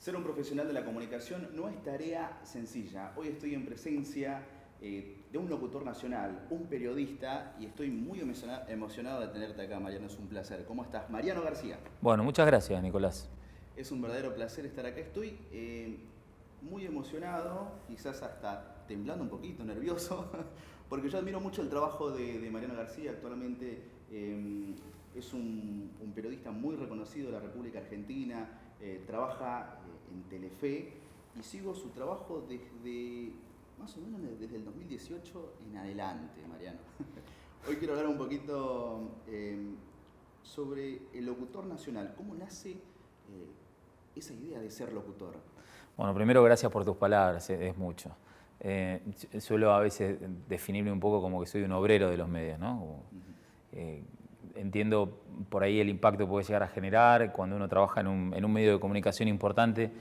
Ser un profesional de la comunicación no es tarea sencilla. Hoy estoy en presencia de un locutor nacional, un periodista, y estoy muy emocionado de tenerte acá, Mariano. Es un placer. ¿Cómo estás? Mariano García. Bueno, muchas gracias, Nicolás. Es un verdadero placer estar acá. Estoy muy emocionado, quizás hasta temblando un poquito, nervioso, porque yo admiro mucho el trabajo de Mariano García. Actualmente es un periodista muy reconocido de la República Argentina, trabaja en Telefe y sigo su trabajo desde más o menos desde el 2018 en adelante, Mariano. Hoy quiero hablar un poquito sobre el locutor nacional. ¿Cómo nace esa idea de ser locutor? Bueno, primero gracias por tus palabras, es mucho. Suelo a veces definirme un poco como que soy un obrero de los medios, ¿no? Entiendo por ahí el impacto que puede llegar a generar cuando uno trabaja en un medio de comunicación importante,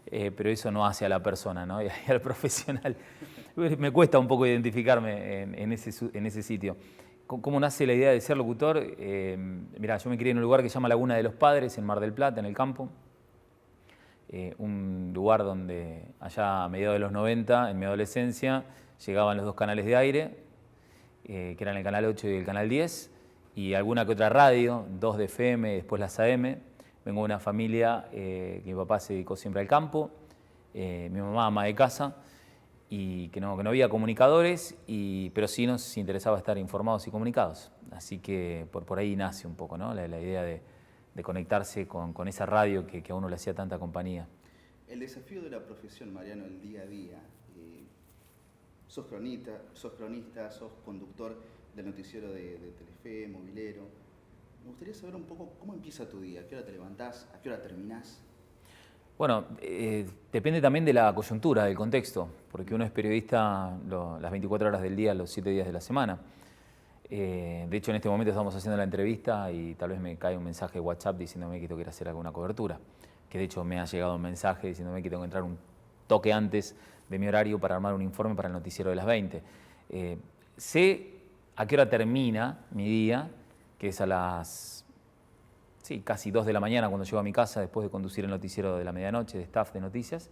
pero eso no hace a la persona, ¿no? Y al profesional. Me cuesta un poco identificarme en ese sitio. ¿Cómo nace la idea de ser locutor? Mirá, yo me crié en un lugar que se llama Laguna de los Padres, en Mar del Plata, en el campo. Un lugar donde allá a mediados de los 90, en mi adolescencia, llegaban los dos canales de aire, que eran el Canal 8 y el Canal 10, y alguna que otra radio, 2 de FM, después las AM. Vengo de una familia que mi papá se dedicó siempre al campo, mi mamá ama de casa, y que no había comunicadores, pero sí nos interesaba estar informados y comunicados. Así que por ahí nace un poco, ¿no? la idea de conectarse con esa radio que a uno le hacía tanta compañía. El desafío de la profesión, Mariano, el día a día. Sos cronista, sos conductor del noticiero de Telefe, movilero. Me gustaría saber un poco cómo empieza tu día, a qué hora te levantás, a qué hora terminás. Bueno, depende también de la coyuntura, del contexto, porque uno es periodista las 24 horas del día, los 7 días de la semana. De hecho, en este momento estamos haciendo la entrevista y tal vez me cae un mensaje de WhatsApp diciéndome que tengo que ir a hacer alguna cobertura. Que de hecho me ha llegado un mensaje diciéndome que tengo que entrar un toque antes de mi horario para armar un informe para el noticiero de las 20. Sé a qué hora termina mi día, que es a las casi 2 de la mañana cuando llego a mi casa después de conducir el noticiero de la medianoche de staff de noticias,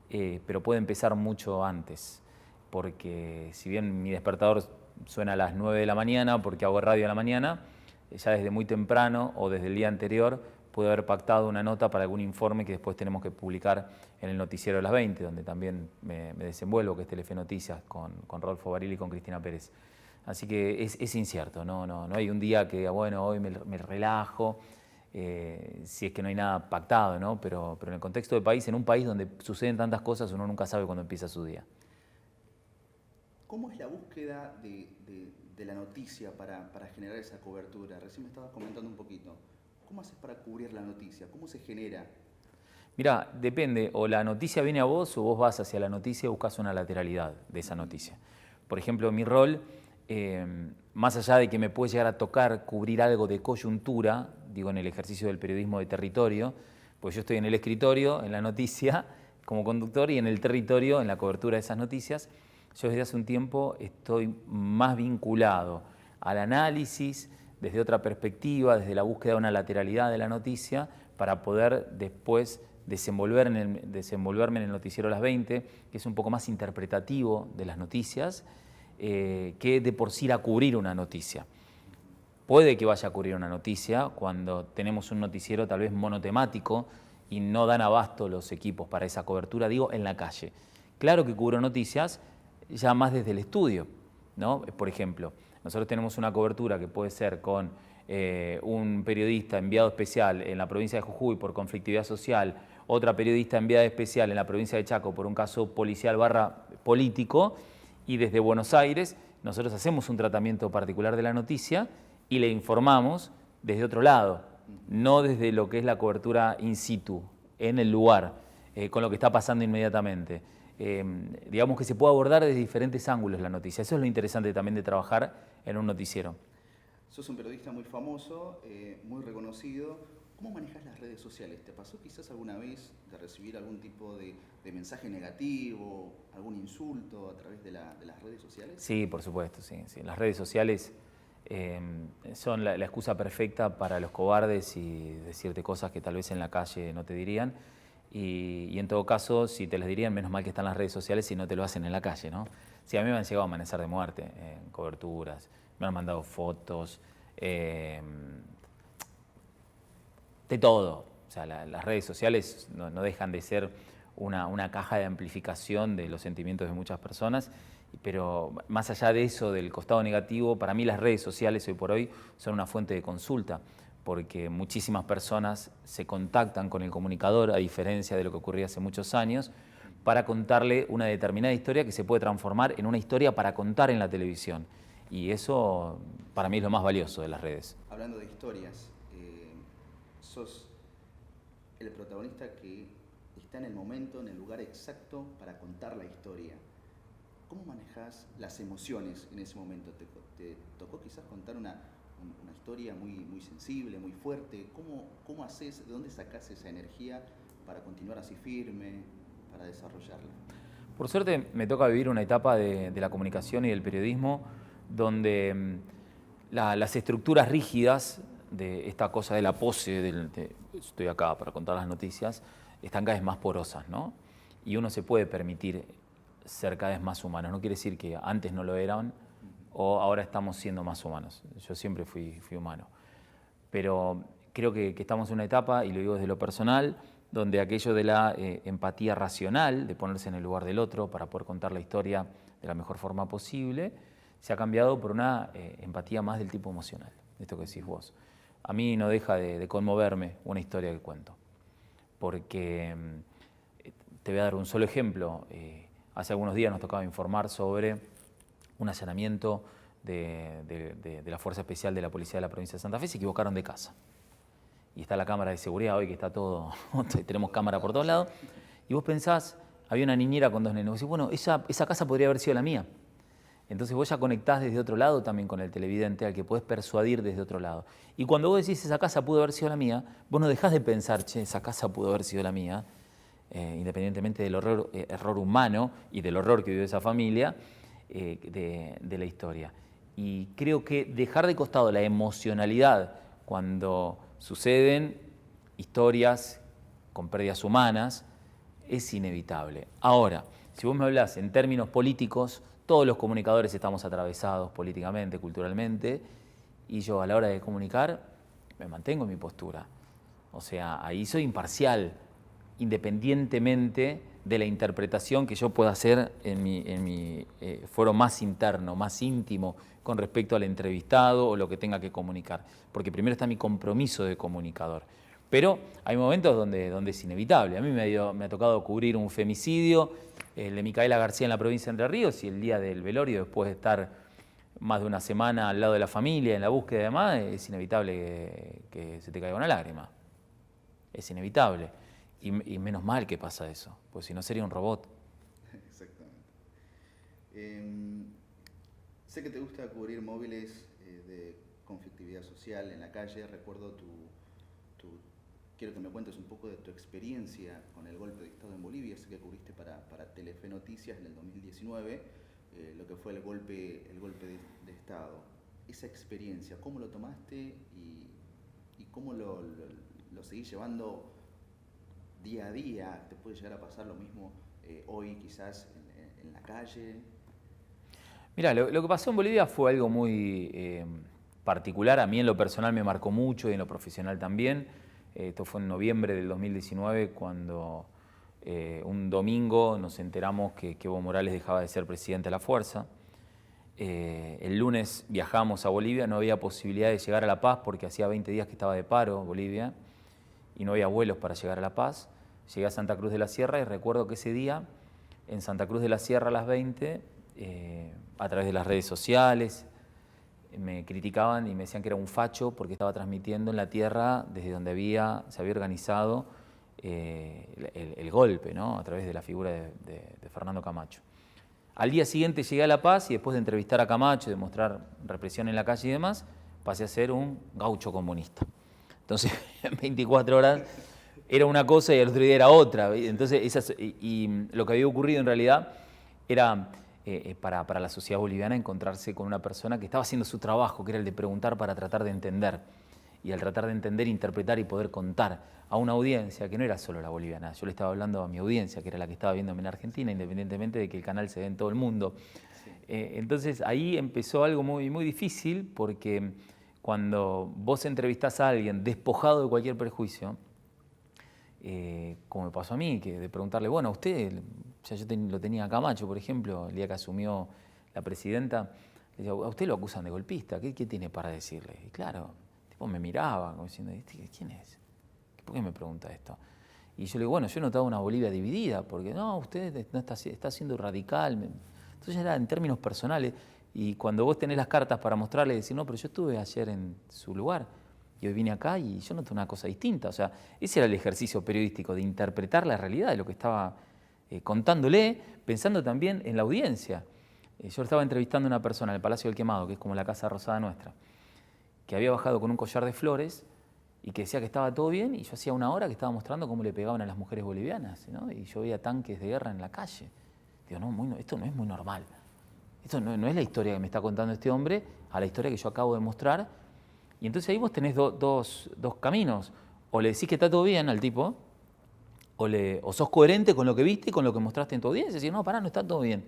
pero puede empezar mucho antes, porque si bien mi despertador suena a las 9 de la mañana porque hago radio a la mañana, ya desde muy temprano o desde el día anterior puedo haber pactado una nota para algún informe que después tenemos que publicar en el noticiero de las 20, donde también me desenvuelvo, que es Telefe Noticias, con Rodolfo Barili y con Cristina Pérez. Así que es incierto, no hay un día que, bueno, hoy me relajo, si es que no hay nada pactado, ¿no? Pero en el contexto del país, en un país donde suceden tantas cosas, uno nunca sabe cuándo empieza su día. ¿Cómo es la búsqueda de la noticia para generar esa cobertura? Recién me estabas comentando un poquito. ¿Cómo haces para cubrir la noticia? ¿Cómo se genera? Mirá, depende, o la noticia viene a vos o vos vas hacia la noticia y buscas una lateralidad de esa noticia. Por ejemplo, mi rol, más allá de que me puede llegar a tocar cubrir algo de coyuntura, digo en el ejercicio del periodismo de territorio, pues yo estoy en el escritorio, en la noticia, como conductor, y en el territorio, en la cobertura de esas noticias. Yo desde hace un tiempo estoy más vinculado al análisis, desde otra perspectiva, desde la búsqueda de una lateralidad de la noticia, para poder después desenvolverme en el noticiero a las 20, que es un poco más interpretativo de las noticias, que de por sí ir a cubrir una noticia. Puede que vaya a cubrir una noticia cuando tenemos un noticiero tal vez monotemático y no dan abasto los equipos para esa cobertura, digo, en la calle. Claro que cubro noticias ya más desde el estudio, ¿no? Por ejemplo, nosotros tenemos una cobertura que puede ser con un periodista enviado especial en la provincia de Jujuy por conflictividad social, otra periodista enviada especial en la provincia de Chaco por un caso policial / político, y desde Buenos Aires nosotros hacemos un tratamiento particular de la noticia y le informamos desde otro lado, no desde lo que es la cobertura in situ, en el lugar, con lo que está pasando inmediatamente. Digamos que se puede abordar desde diferentes ángulos la noticia. Eso es lo interesante también de trabajar en un noticiero. Sos un periodista muy famoso, muy reconocido. ¿Cómo manejas las redes sociales? ¿Te pasó quizás alguna vez de recibir algún tipo de mensaje negativo, algún insulto a través de las redes sociales? Sí, por supuesto, sí. Las redes sociales son la excusa perfecta para los cobardes y decirte cosas que tal vez en la calle no te dirían. Y en todo caso, si te les dirían, menos mal que están las redes sociales si no te lo hacen en la calle, ¿no? Sí, a mí me han llegado a amanecer de muerte en coberturas, me han mandado fotos, de todo. O sea, las redes sociales no dejan de ser una caja de amplificación de los sentimientos de muchas personas, pero más allá de eso, del costado negativo, para mí las redes sociales hoy por hoy son una fuente de consulta, porque muchísimas personas se contactan con el comunicador, a diferencia de lo que ocurría hace muchos años, para contarle una determinada historia que se puede transformar en una historia para contar en la televisión. Y eso para mí es lo más valioso de las redes. Hablando de historias, sos el protagonista que está en el momento, en el lugar exacto para contar la historia. ¿Cómo manejas las emociones en ese momento? ¿Te tocó quizás contar una historia muy sensible, muy fuerte? ¿Cómo haces, de dónde sacás esa energía para continuar así firme, para desarrollarla? Por suerte me toca vivir una etapa de la comunicación y del periodismo donde las estructuras rígidas de esta cosa de la pose, de estoy acá para contar las noticias, están cada vez más porosas, ¿no? Y uno se puede permitir ser cada vez más humanos. No quiere decir que antes no lo eran o ahora estamos siendo más humanos. Yo siempre fui humano. Pero creo que estamos en una etapa, y lo digo desde lo personal, donde aquello de la empatía racional, de ponerse en el lugar del otro para poder contar la historia de la mejor forma posible, se ha cambiado por una empatía más del tipo emocional, esto que decís vos. A mí no deja de conmoverme una historia que cuento, porque te voy a dar un solo ejemplo. Hace algunos días nos tocaba informar sobre un allanamiento de la Fuerza Especial de la Policía de la Provincia de Santa Fe. Se equivocaron de casa. Y está la cámara de seguridad hoy que está todo, tenemos cámara por todos lados. Y vos pensás, había una niñera con 2 nenes. Vos decís, bueno, esa casa podría haber sido la mía. Entonces vos ya conectás desde otro lado también con el televidente, al que podés persuadir desde otro lado. Y cuando vos decís, esa casa pudo haber sido la mía, vos no dejás de pensar, che, esa casa pudo haber sido la mía, independientemente del error humano y del horror que vivió esa familia, de la historia. Y creo que dejar de costado la emocionalidad cuando suceden historias con pérdidas humanas es inevitable. Ahora, si vos me hablás en términos políticos, todos los comunicadores estamos atravesados políticamente, culturalmente, y yo a la hora de comunicar me mantengo en mi postura. O sea, ahí soy imparcial, independientemente de la interpretación que yo pueda hacer en mi foro más interno, más íntimo, con respecto al entrevistado o lo que tenga que comunicar. Porque primero está mi compromiso de comunicador. Pero hay momentos donde es inevitable. A mí me ha tocado cubrir un femicidio, el de Micaela García en la provincia de Entre Ríos, y el día del velorio, después de estar más de una semana al lado de la familia, en la búsqueda y demás, es inevitable que se te caiga una lágrima. Es inevitable. Y menos mal que pasa eso, pues si no sería un robot. Exactamente. Sé que te gusta cubrir móviles de conflictividad social en la calle. Recuerdo quiero que me cuentes un poco de tu experiencia con el golpe de Estado en Bolivia. Sé que cubriste para Telefe Noticias en el 2019 lo que fue el golpe de Estado. Esa experiencia, ¿cómo lo tomaste y cómo lo seguís llevando día a día? ¿Te puede llegar a pasar lo mismo hoy quizás en la calle? Mira, lo que pasó en Bolivia fue algo muy particular. A mí en lo personal me marcó mucho y en lo profesional también. Esto fue en noviembre del 2019 cuando un domingo nos enteramos que Evo Morales dejaba de ser presidente de la fuerza. El lunes viajamos a Bolivia, no había posibilidad de llegar a La Paz porque hacía 20 días que estaba de paro Bolivia y no había vuelos para llegar a La Paz. Llegué a Santa Cruz de la Sierra y recuerdo que ese día, en Santa Cruz de la Sierra a las 20, a través de las redes sociales, me criticaban y me decían que era un facho porque estaba transmitiendo en la tierra desde donde se había organizado el golpe, ¿no? A través de la figura de Fernando Camacho. Al día siguiente llegué a La Paz y después de entrevistar a Camacho, de mostrar represión en la calle y demás, pasé a ser un gaucho comunista. Entonces, en 24 horas era una cosa y al otro día era otra. Entonces, y lo que había ocurrido en realidad era para la sociedad boliviana encontrarse con una persona que estaba haciendo su trabajo, que era el de preguntar para tratar de entender. y al tratar de entender, interpretar y poder contar a una audiencia que no era solo la boliviana. Yo le estaba hablando a mi audiencia, que era la que estaba viéndome en Argentina, independientemente de que el canal se ve en todo el mundo. Entonces ahí empezó algo muy, muy difícil, porque cuando vos entrevistás a alguien despojado de cualquier prejuicio, como me pasó a mí, que de preguntarle, bueno, a usted, ya yo lo tenía a Camacho, por ejemplo, el día que asumió la presidenta, le digo, a usted lo acusan de golpista, ¿qué tiene para decirle? Y claro, el tipo me miraba, como diciendo, ¿quién es? ¿Por qué me pregunta esto? Y yo le digo, bueno, yo he notado una Bolivia dividida, porque no, usted no está siendo radical. Entonces era en términos personales, y cuando vos tenés las cartas para mostrarle, decir, no, pero yo estuve ayer en su lugar, y hoy vine acá y yo noté una cosa distinta. O sea, ese era el ejercicio periodístico, de interpretar la realidad de lo que estaba contándole, pensando también en la audiencia. Yo estaba entrevistando a una persona en el Palacio del Quemado, que es como la Casa Rosada nuestra, que había bajado con un collar de flores y que decía que estaba todo bien, y yo hacía una hora que estaba mostrando cómo le pegaban a las mujeres bolivianas, ¿no? Y yo veía tanques de guerra en la calle. Digo, no, esto no es muy normal. Esto no es la historia que me está contando este hombre a la historia que yo acabo de mostrar. Y entonces ahí vos tenés dos caminos. O le decís que está todo bien al tipo, o sos coherente con lo que viste y con lo que mostraste en tu audiencia. Decís, no, pará, no está todo bien.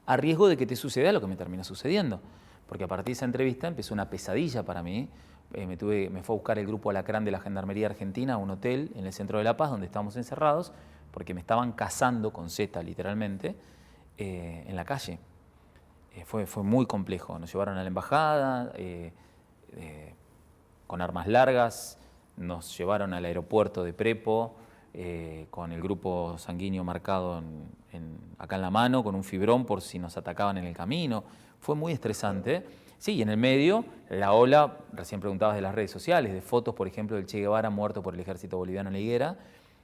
A riesgo de que te suceda lo que me termina sucediendo. Porque a partir de esa entrevista empezó una pesadilla para mí. Me fue a buscar el grupo Alacrán de la Gendarmería Argentina a un hotel en el centro de La Paz, donde estábamos encerrados, porque me estaban cazando con Z, literalmente, en la calle. Fue muy complejo. Nos llevaron a la embajada con armas largas, nos llevaron al aeropuerto de Prepo con el grupo sanguíneo marcado acá en la mano, con un fibrón por si nos atacaban en el camino. Fue muy estresante. Sí, y en el medio, la ola, recién preguntabas de las redes sociales, de fotos, por ejemplo, del Che Guevara muerto por el ejército boliviano en la higuera,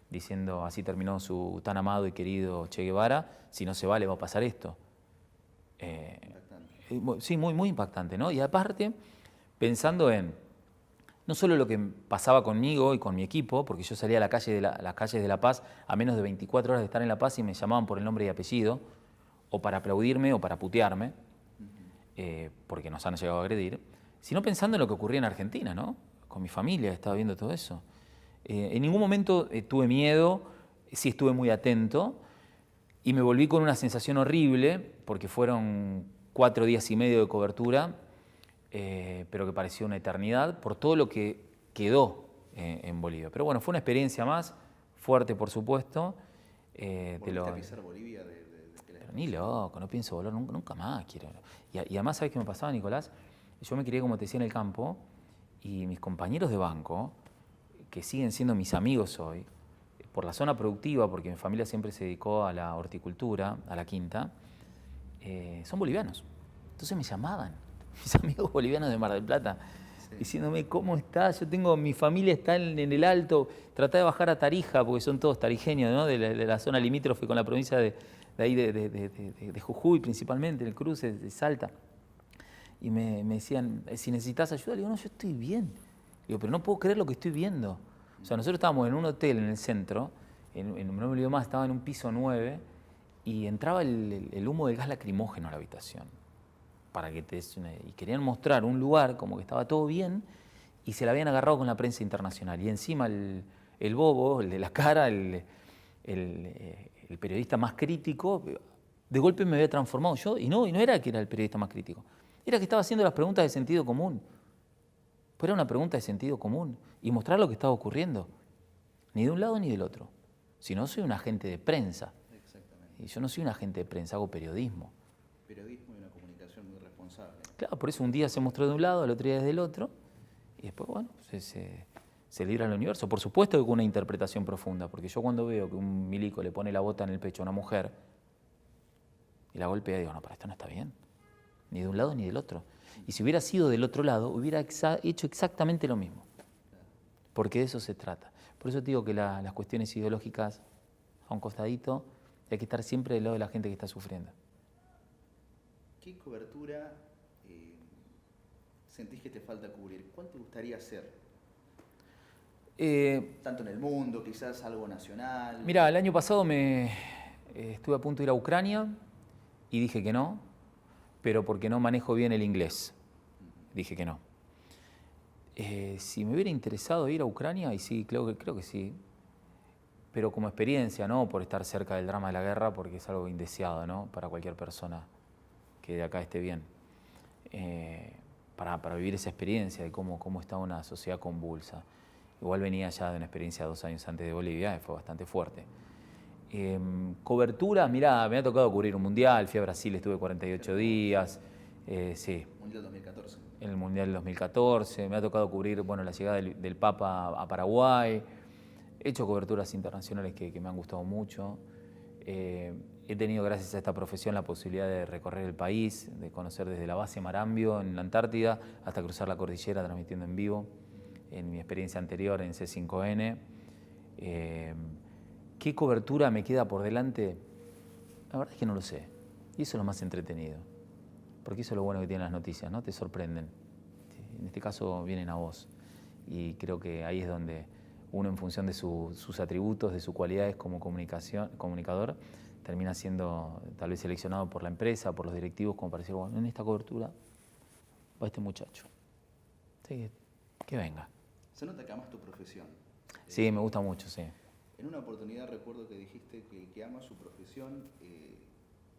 diciendo, así terminó su tan amado y querido Che Guevara, si no se va le va a pasar esto. Sí, muy impactante, ¿no? Y aparte, pensando en no solo lo que pasaba conmigo y con mi equipo, porque yo salía a las calles de La Paz a menos de 24 horas de estar en La Paz y me llamaban por el nombre y apellido, o para aplaudirme o para putearme, porque nos han llegado a agredir, sino pensando en lo que ocurría en Argentina, ¿no? Con mi familia estaba viendo todo eso. En ningún momento tuve miedo, sí estuve muy atento, y me volví con una sensación horrible, porque fueron 4 días y medio de cobertura, pero que pareció una eternidad, por todo lo que quedó en Bolivia. Pero bueno, fue una experiencia más, fuerte por supuesto. ¿Volviste a pisar Bolivia Pero ni loco, no pienso volver nunca más. Quiero. Y además, ¿sabes qué me pasaba, Nicolás? Yo me crié, como te decía, en el campo, y mis compañeros de banco, que siguen siendo mis amigos hoy, por la zona productiva, porque mi familia siempre se dedicó a la horticultura, a la quinta, son bolivianos. Entonces me llamaban, mis amigos bolivianos de Mar del Plata, sí, diciéndome, ¿cómo estás? Mi familia está en el Alto, tratá de bajar a Tarija, porque son todos tarijeños, ¿no? de la zona limítrofe con la provincia de ahí de Jujuy, principalmente, en el cruce de Salta. Y me decían, si necesitas ayuda, le digo, no, yo estoy bien. Le digo, pero no puedo creer lo que estoy viendo. O sea, nosotros estábamos en un hotel en el centro, no me olvido más, estaba en un piso 9, y entraba el humo del gas lacrimógeno a la habitación. Y querían mostrar un lugar como que estaba todo bien, y se la habían agarrado con la prensa internacional. Y encima el bobo, el de la cara, el periodista más crítico, de golpe me había transformado yo, y no era que era el periodista más crítico, era que estaba haciendo las preguntas de sentido común. Pero era una pregunta de sentido común, y mostrar lo que estaba ocurriendo, ni de un lado ni del otro. Si no, soy un agente de prensa. Exactamente. Y yo no soy un agente de prensa, hago periodismo. Periodismo y una comunicación muy responsable. Claro, por eso un día se mostró de un lado, el otro día desde el otro, y después, bueno, se libra el universo. Por supuesto que con una interpretación profunda, porque yo cuando veo que un milico le pone la bota en el pecho a una mujer y la golpea, digo, no, pero esto no está bien, ni de un lado ni del otro. Y si hubiera sido del otro lado, hubiera hecho exactamente lo mismo, porque de eso se trata. Por eso te digo que las cuestiones ideológicas a un costadito, hay que estar siempre del lado de la gente que está sufriendo. ¿Qué cobertura sentís que te falta cubrir? ¿Cuál te gustaría hacer? Tanto en el mundo, quizás algo nacional. Mira, el año pasado estuve a punto de ir a Ucrania y dije que no, pero porque no manejo bien el inglés. Dije que no. Si me hubiera interesado ir a Ucrania, y sí, creo que sí, pero como experiencia, no por estar cerca del drama de la guerra, porque es algo indeseado, ¿no? Para cualquier persona que de acá esté bien. Para vivir esa experiencia de cómo está una sociedad convulsa. Igual venía ya de una experiencia 2 años antes de Bolivia, fue bastante fuerte. Cobertura, mirá, me ha tocado cubrir un mundial, fui a Brasil, estuve 48 días, sí. Mundial 2014. En el Mundial del 2014, me ha tocado cubrir, bueno, la llegada del Papa a Paraguay, he hecho coberturas internacionales que me han gustado mucho. He tenido, gracias a esta profesión, la posibilidad de recorrer el país, de conocer desde la base Marambio en la Antártida hasta cruzar la cordillera transmitiendo en vivo, en mi experiencia anterior en C5N. ¿Qué cobertura me queda por delante? La verdad es que no lo sé. Y eso es lo más entretenido. Porque eso es lo bueno que tienen las noticias, ¿no? Te sorprenden. En este caso vienen a vos. Y creo que ahí es donde uno, en función de sus atributos, de sus cualidades como comunicador, termina siendo tal vez seleccionado por la empresa, por los directivos, como para decir, bueno, en esta cobertura va este muchacho. Así que venga. Se nota que amas tu profesión. Sí, me gusta mucho, sí. En una oportunidad recuerdo que dijiste que ama su profesión,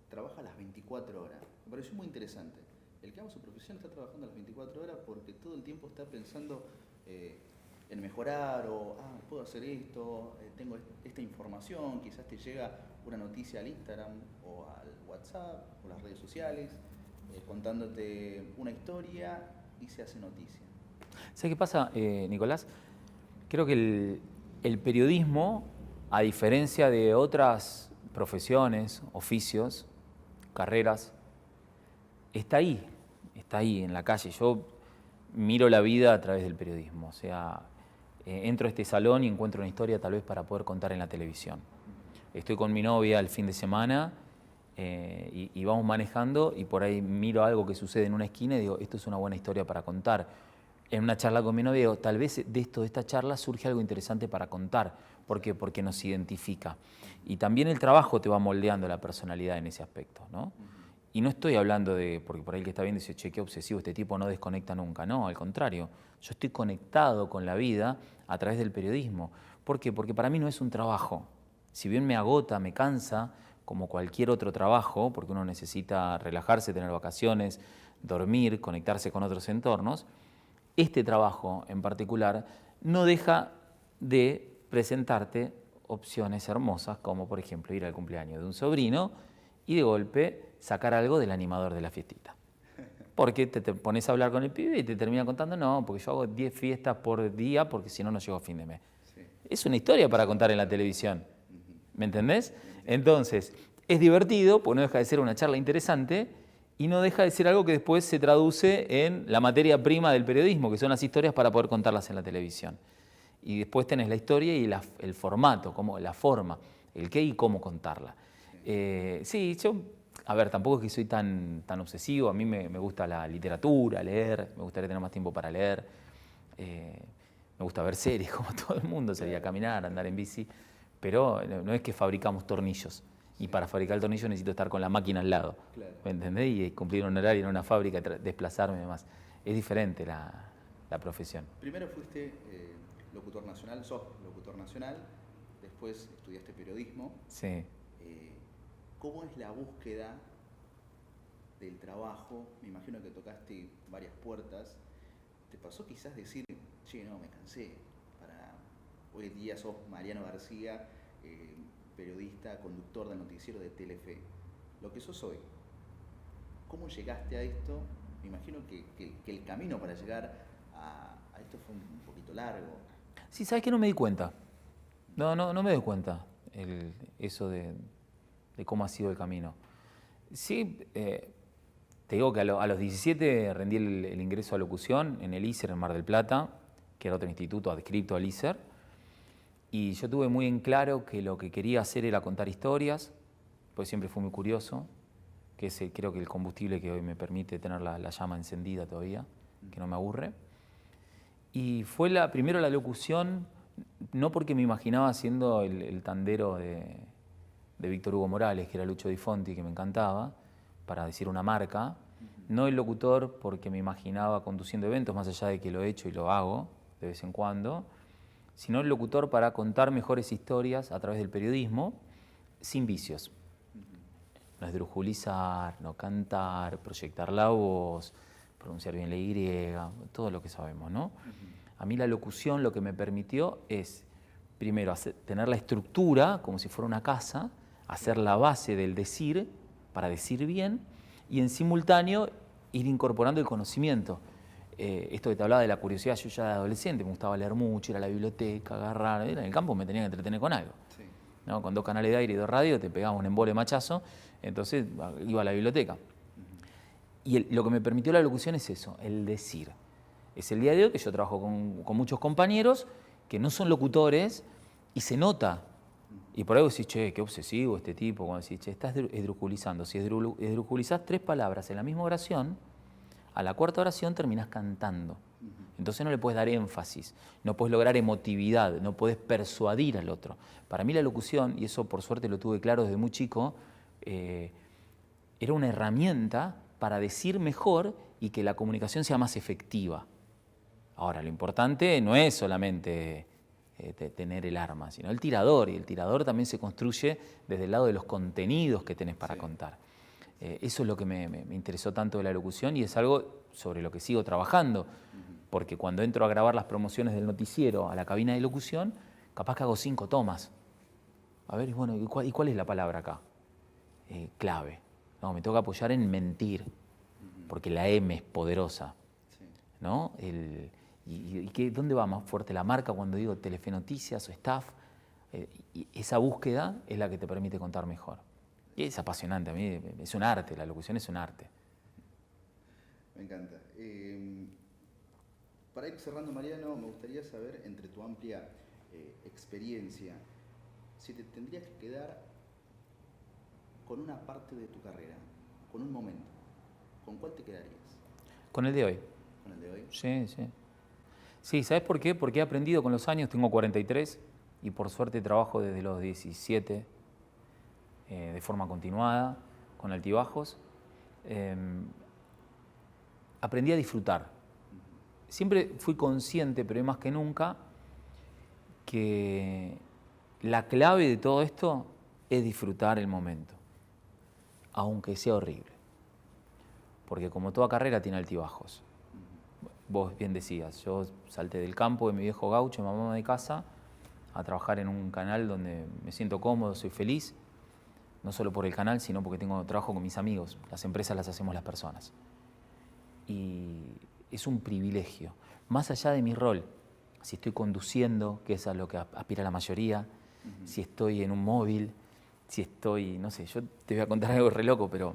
trabaja las 24 horas. Me pareció muy interesante. El que ama su profesión está trabajando las 24 horas porque todo el tiempo está pensando en mejorar o, puedo hacer esto, tengo esta información, quizás te llega una noticia al Instagram o al WhatsApp o las redes sociales, contándote una historia y se hace noticia. ¿Sabes qué pasa, Nicolás? Creo que el periodismo, a diferencia de otras profesiones, oficios, carreras, está ahí en la calle. Yo miro la vida a través del periodismo, o sea, entro a este salón y encuentro una historia tal vez para poder contar en la televisión. Estoy con mi novia el fin de semana y vamos manejando y por ahí miro algo que sucede en una esquina y digo, esto es una buena historia para contar. En una charla con mi novia digo, tal vez de esta charla surge algo interesante para contar. ¿Por qué? Porque nos identifica. Y también el trabajo te va moldeando la personalidad en ese aspecto, ¿no? Y no estoy hablando porque por ahí el que está viendo dice, che, qué obsesivo, este tipo no desconecta nunca. No, al contrario, yo estoy conectado con la vida a través del periodismo. ¿Por qué? Porque para mí no es un trabajo. Si bien me agota, me cansa, como cualquier otro trabajo, porque uno necesita relajarse, tener vacaciones, dormir, conectarse con otros entornos, este trabajo en particular no deja de presentarte opciones hermosas, como por ejemplo ir al cumpleaños de un sobrino y de golpe sacar algo del animador de la fiestita. Porque te pones a hablar con el pibe y te termina contando, no, porque yo hago 10 fiestas por día porque si no, no llego a fin de mes. Sí. Es una historia para contar en la televisión. ¿Me entendés? Entonces, es divertido, porque no deja de ser una charla interesante y no deja de ser algo que después se traduce en la materia prima del periodismo, que son las historias para poder contarlas en la televisión. Y después tenés la historia y el formato, la forma, el qué y cómo contarla. Sí, yo, a ver, tampoco es que soy tan obsesivo, a mí me gusta la literatura, leer, me gustaría tener más tiempo para leer, me gusta ver series como todo el mundo, salir a caminar, andar en bici, pero no es que fabricamos tornillos. Y para fabricar el tornillo necesito estar con la máquina al lado, claro. ¿Me entendés? Y cumplir un horario en una fábrica, desplazarme y demás. Es diferente la profesión. Primero fuiste locutor nacional, sos locutor nacional, después estudiaste periodismo. Sí. ¿Cómo es la búsqueda del trabajo? Me imagino que tocaste varias puertas. ¿Te pasó quizás decir, che, no, me cansé? Hoy en día sos Mariano García, periodista, conductor del noticiero de Telefe, lo que sos hoy. ¿Cómo llegaste a esto? Me imagino que el camino para llegar a esto fue un poquito largo. Sí, ¿sabes qué? No me di cuenta. No me doy cuenta eso de cómo ha sido el camino. Sí, te digo que a los 17 rendí el ingreso a locución en el ISER en Mar del Plata, que era otro instituto adscrito al ISER. Y yo tuve muy en claro que lo que quería hacer era contar historias, pues siempre fui muy curioso, que es creo que el combustible que hoy me permite tener la llama encendida todavía, que no me aburre. Y fue primero la locución, no porque me imaginaba siendo el tandero de Víctor Hugo Morales, que era Lucho Di Fonti, que me encantaba, para decir una marca, No el locutor porque me imaginaba conduciendo eventos, más allá de que lo he hecho y lo hago de vez en cuando, sino el locutor para contar mejores historias a través del periodismo sin vicios. No esdrujulizar, no cantar, proyectar la voz, pronunciar bien la Y, todo lo que sabemos, ¿no? A mí la locución lo que me permitió es, primero, tener la estructura como si fuera una casa, hacer la base del decir para decir bien y en simultáneo ir incorporando el conocimiento. Esto que te hablaba de la curiosidad, yo ya de adolescente me gustaba leer mucho, ir a la biblioteca, agarrar, en el campo me tenía que entretener con algo. Sí. ¿No? Con 2 canales de aire y 2 radios te pegaba un embole machazo, entonces iba a la biblioteca. Y lo que me permitió la locución es eso, el decir. Es el día de hoy que yo trabajo con muchos compañeros que no son locutores y se nota. Y por ahí vos decís, che, qué obsesivo este tipo. Cuando decís, che, estás esdrujulizando. Si esdrujulizás 3 palabras en la misma oración, a la 4ª oración terminás cantando. Entonces no le puedes dar énfasis, no puedes lograr emotividad, no puedes persuadir al otro. Para mí la locución, y eso por suerte lo tuve claro desde muy chico, era una herramienta para decir mejor y que la comunicación sea más efectiva. Ahora, lo importante no es solamente tener el arma, sino el tirador, y el tirador también se construye desde el lado de los contenidos que tenés para contar. Eso es lo que me interesó tanto de la locución y es algo sobre lo que sigo trabajando, porque cuando entro a grabar las promociones del noticiero a la cabina de locución, capaz que hago 5 tomas. A ver, bueno, ¿y cuál es la palabra acá? Clave. No, me toca apoyar en mentir, porque la M es poderosa, ¿no? ¿Dónde va más fuerte la marca cuando digo Telefe Noticias o Staff? Y esa búsqueda es la que te permite contar mejor. Y es apasionante, a mí es un arte, la locución es un arte. Me encanta. Para ir cerrando, Mariano, me gustaría saber, entre tu amplia experiencia, si te tendrías que quedar con una parte de tu carrera, con un momento, ¿con cuál te quedarías? Con el de hoy. ¿Con el de hoy? Sí, sí. Sí, ¿sabes por qué? Porque he aprendido con los años, tengo 43 y por suerte trabajo desde los 17 de forma continuada, con altibajos. Aprendí a disfrutar. Siempre fui consciente, pero más que nunca, que la clave de todo esto es disfrutar el momento, aunque sea horrible. Porque como toda carrera tiene altibajos. Vos bien decías, yo salté del campo de mi viejo gaucho, mamá de casa, a trabajar en un canal donde me siento cómodo, soy feliz, no solo por el canal, sino porque trabajo con mis amigos. Las empresas las hacemos las personas. Y es un privilegio. Más allá de mi rol, si estoy conduciendo, que es a lo que aspira la mayoría, si estoy en un móvil, si estoy, no sé, yo te voy a contar algo re loco, pero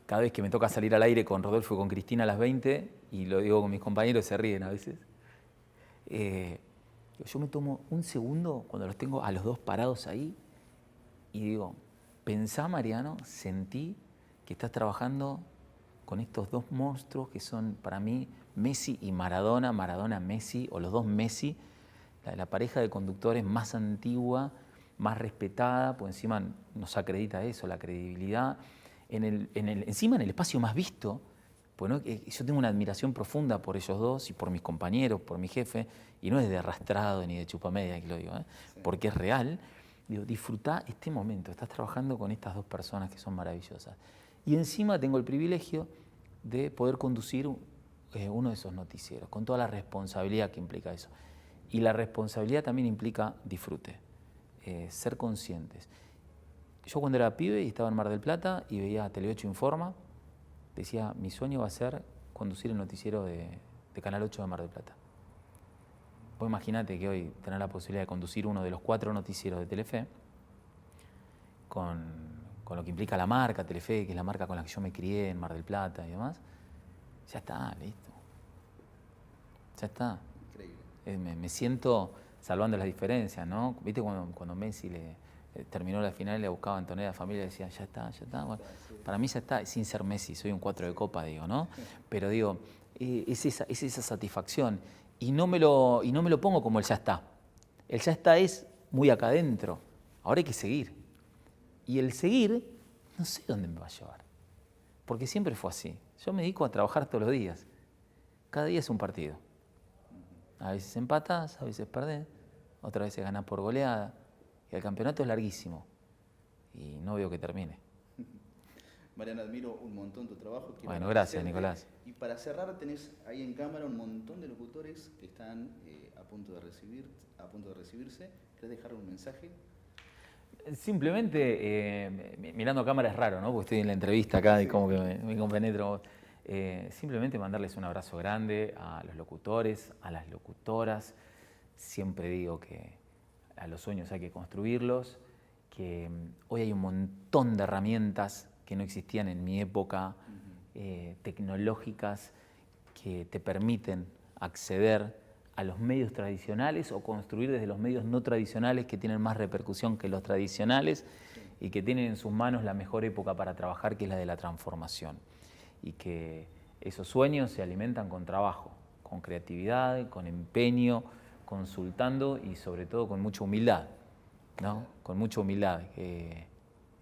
cada vez que me toca salir al aire con Rodolfo y con Cristina a las 20, y lo digo con mis compañeros, se ríen a veces, yo me tomo un segundo cuando los tengo a los dos parados ahí y digo, pensá, Mariano, sentí que estás trabajando con estos 2 monstruos que son para mí Messi y Maradona, Maradona-Messi, o los 2 Messi, la pareja de conductores más antigua, más respetada, pues encima nos acredita eso, la credibilidad. Encima en el espacio más visto, pues no, yo tengo una admiración profunda por ellos 2 y por mis compañeros, por mi jefe, y no es de arrastrado ni de chupamedia que lo digo, sí, porque es real. Digo, disfrutá este momento, estás trabajando con estas 2 personas que son maravillosas. Y encima tengo el privilegio de poder conducir uno de esos noticieros, con toda la responsabilidad que implica eso. Y la responsabilidad también implica disfrute, ser conscientes. Yo cuando era pibe y estaba en Mar del Plata y veía Tele 8 Informa, decía, mi sueño va a ser conducir el noticiero de Canal 8 de Mar del Plata. Vos imaginate que hoy tener la posibilidad de conducir uno de los 4 noticieros de Telefe, con lo que implica la marca Telefe, que es la marca con la que yo me crié en Mar del Plata y demás, ya está, listo. Ya está. Increíble. Me siento salvando las diferencias, ¿no? ¿Viste cuando Messi terminó la final y le buscaba a Antonella, la familia decía, ya está, ya está? Bueno, para mí ya está, sin ser Messi, soy un 4 de copa, digo, ¿no? Pero digo, es esa satisfacción. Y no me lo pongo como el ya está. El ya está es muy acá adentro. Ahora hay que seguir. Y el seguir, no sé dónde me va a llevar. porque siempre fue así. Yo me dedico a trabajar todos los días. Cada día es un partido. A veces empatás, a veces perdés, otras veces ganás por goleada. Y el campeonato es larguísimo y no veo que termine. Mariano, admiro un montón tu trabajo. Bueno, gracias, Nicolás. Y para cerrar, tenés ahí en cámara un montón de locutores que están a punto de recibirse. ¿Querés dejar un mensaje? Simplemente, mirando a cámara es raro, ¿no? Porque estoy en la entrevista acá y como que me compenetro. Simplemente mandarles un abrazo grande a los locutores, a las locutoras. Siempre digo que a los sueños hay que construirlos, que hoy hay un montón de herramientas que no existían en mi época, tecnológicas, que te permiten acceder a los medios tradicionales o construir desde los medios no tradicionales que tienen más repercusión que los tradicionales y que tienen en sus manos la mejor época para trabajar, que es la de la transformación. Y que esos sueños se alimentan con trabajo, con creatividad, con empeño, consultando y sobre todo con mucha humildad, ¿no? Con mucha humildad, que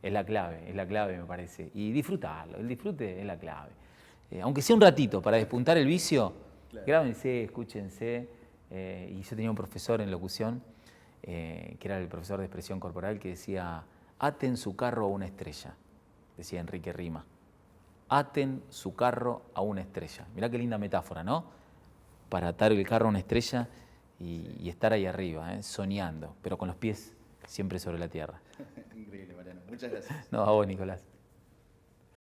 es la clave me parece. Y disfrutarlo, el disfrute es la clave. Aunque sea un ratito para despuntar el vicio, grábense, escúchense. Y yo tenía un profesor en locución, que era el profesor de expresión corporal, que decía, aten su carro a una estrella, decía Enrique Rima. Aten su carro a una estrella. Mirá qué linda metáfora, ¿no? Para atar el carro a una estrella y estar ahí arriba, soñando, pero con los pies siempre sobre la tierra. Increíble, Mariano. Muchas gracias. No, a vos, Nicolás.